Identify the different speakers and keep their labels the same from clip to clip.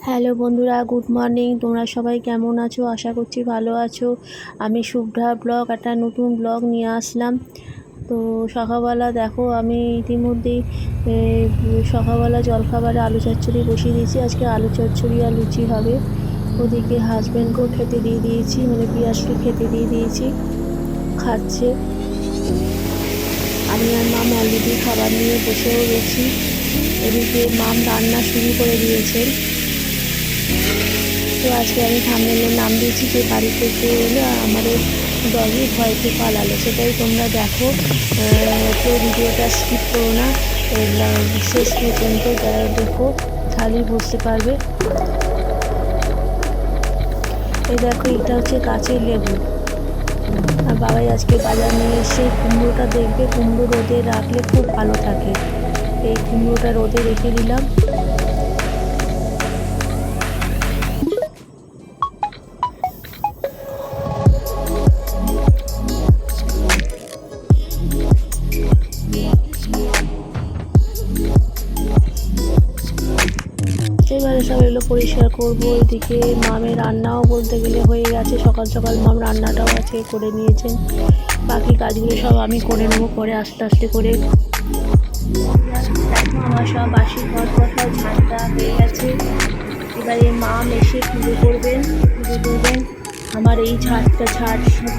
Speaker 1: Hello বন্ধুরা, good morning. তোমরা সবাই কেমন আছো? আশা করছি ভালো আছো। আমি শুভ্রা ব্লগ, একটা নতুন ব্লগ নিয়ে আসলাম। তো সকালবেলা দেখো, আমি ইতিমধ্যেই সকালবেলা জলখাবারে আলু চচ্চড়ি বসিয়ে দিয়েছি। আজকে আলু চচ্চড়ি আর লুচি হবে। ওদিকে হাজব্যান্ডকেও খেতে দিয়ে দিয়েছি, মানে পিয়াসকে খেতে দিয়ে দিয়েছি, খাচ্ছে। আমি আর মাম অলরেডি খাবার নিয়ে বসেও গেছি। এদিকে মাম রান্না শুরু করে দিয়েছেন। তো আজকে আমি থাম্বনেইলে নাম দিয়েছি যে বাড়ি থেকে এলে আমাদের ডগি ভয়তে পালালো, সেটাই তোমরা দেখো। কেউ ভিডিওটা স্কিপ করো না, শেষ পর্যন্ত দেখো, তাহলেই বুঝতে পারবে। এই দেখো, এটা হচ্ছে গাছের লেবু। আর বাবাই আজকে বাজার নিয়ে এসে কুমড়োটা দেখবে, কুমড়ো রোদে রাখলে খুব ভালো থাকে। এই কুমড়োটা রোদে রেখে দিলাম। এবারে সব এগুলো পরিষ্কার করবো। এদিকে মামের রান্নাও বলতে গেলে হয়ে গেছে। সকাল সকাল মাম রান্নাটাও আজকে করে নিয়েছেন। বাকি কাজগুলো সব আমি করে নেবো পরে আস্তে আস্তে করে। দেখো, আমার সব বাসি ঘর সব ঝাঁটা হয়ে গেছে। এবারে মাম এসে পুজো করবেন। আমার এই ঝাড়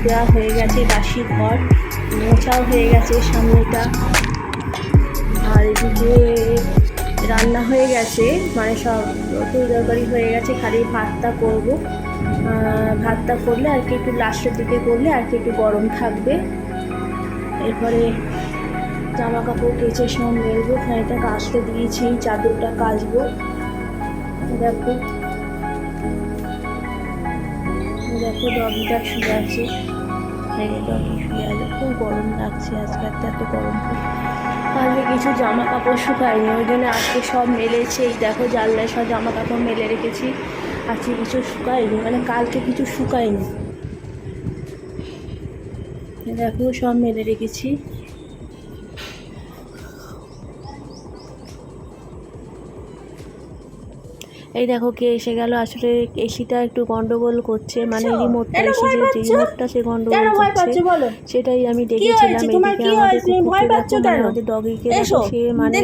Speaker 1: দেওয়া হয়ে গেছে, বাসি ঘর মোছাও হয়ে গেছে সামনেটা। আর এদিকে রান্না হয়ে গেছে, মানে সব তরকারি হয়ে গেছে, খালি ভাতটা করব। ভাতটা করলে আর কি একটু লাস্টের দিকে করলে আর কি একটু গরম থাকবে। এরপরে জামা কাপড় কেচে সব মেলবো। ফ্যানটা কাচতে দিয়েছি, চাদরটা কাচবো। দেখো দেখো, ডগিটা শুয়ে আছে। ডগি শুয়ে আছে, খুব গরম লাগছে আজকে, এত গরম। কালকে কিছু জামা কাপড় শুকায়নি, ওই জন্য আজকে সব মেলেছে। এই দেখো, জানলায় সব জামা কাপড় মেলে রেখেছি। আজকে কিছু শুকায়নি, মানে কালকে কিছু শুকায়নি। দেখো, সব মেলে রেখেছি। এই দেখো, কে এসে গেল। আসলে এসিটা একটু গন্ডগোল করছে, মানে রিমোটটা, এসি যে রিমোটটা সে গন্ডগোল করছে, সেটাই আমি দেখেছিলাম। এদিকে আমাদের কুকুরকে দেখো, মানে আমাদের ডগিকে দেখো, সে মানে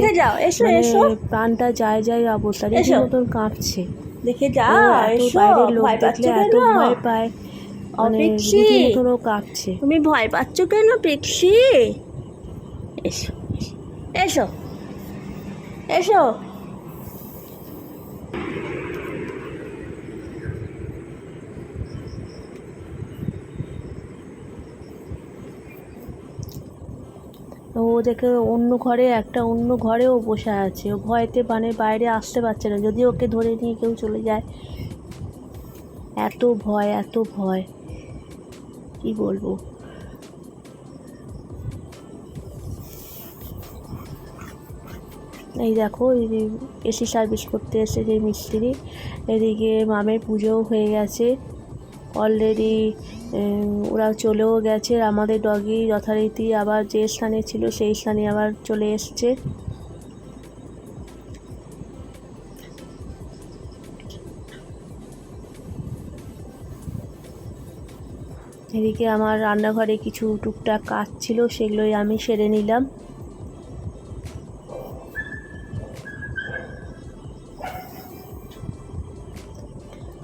Speaker 1: প্রাণটা যায় অবস্থা, রীতিমতন কাঁপছে। দেখে যা, এত বাইরের লোক দেখলে এত ভয় পায়, মানে রীতিমতনও কাঁপছে। তুমি ভয় পাচ্ছ কেন পেক্সি? এসো এসো এসো। ও দেখে অন্য ঘরেও বসে আছে। ও ভয়তে মানে বাইরে আসতে পারছে না, যদি ওকে ধরে নিয়ে কেউ চলে যায়। এত ভয় কি বলবো। এই দেখো, এসি সার্ভিস করতে এসেছে মিস্ত্রি। এদিকে মামের পুজোও হয়ে গেছে অলরেডি, ওরা চলেও গেছে। আমাদের ডগি যথারীতি আবার যে স্থানে ছিল সেই স্থানে আবার চলে এসছে। এদিকে আমার রান্নাঘরে কিছু টুকটাক কাজ ছিল, সেগুলোই আমি সেরে নিলাম।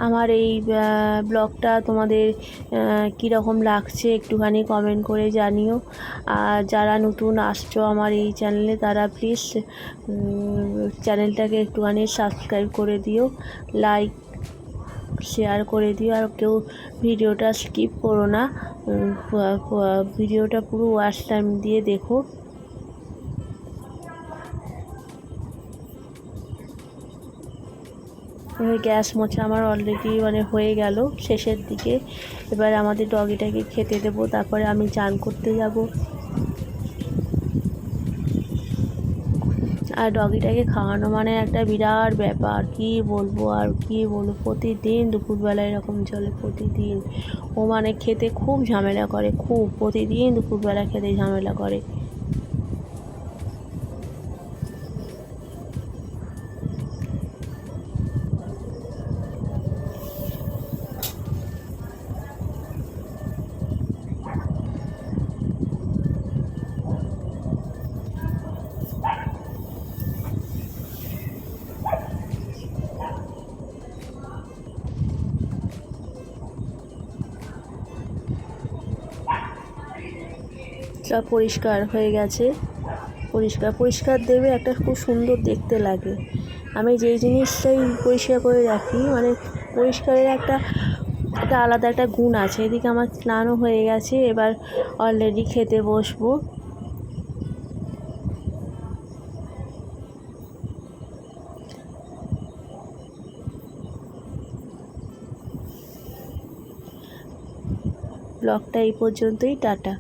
Speaker 1: আমার এই ব্লগটা তোমাদের কীরকম লাগছে একটুখানি কমেন্ট করে জানিও। আর যারা নতুন আসছো আমার এই চ্যানেলে, তারা প্লিজ চ্যানেলটাকে একটুখানি সাবস্ক্রাইব করে দিও, লাইক শেয়ার করে দিও। আর কেউ ভিডিওটা স্কিপ করো না, ভিডিওটা পুরো ওয়াচ টাইম দিয়ে দেখো। গ্যাস মোছা আমার অলরেডি মানে হয়ে গেল শেষের দিকে। এবার আমাদের ডগিটাকে খেতে দেবো, তারপরে আমি চান করতে যাব। আর ডগিটাকে খাওয়ানো মানে একটা বিরাট ব্যাপার, কি বলবো। প্রতিদিন দুপুরবেলা এরকম চলে, প্রতিদিন। ও মানে খেতে খুব ঝামেলা করে, প্রতিদিন দুপুরবেলা খেতে ঝামেলা করে। সব পরিষ্কার হয়ে গেছে। পরিষ্কার পরিষ্কার দেবে, একটা খুব সুন্দর দেখতে লাগে। আমি যেই জিনিসটাই পরিষ্কার করে রাখি, মানে পরিষ্কারের একটা আলাদা একটা গুণ আছে। এদিকে আমার স্নানও হয়ে গেছে, এবার অলরেডি খেতে বসবো। ব্লগটা এই পর্যন্তই, টাটা।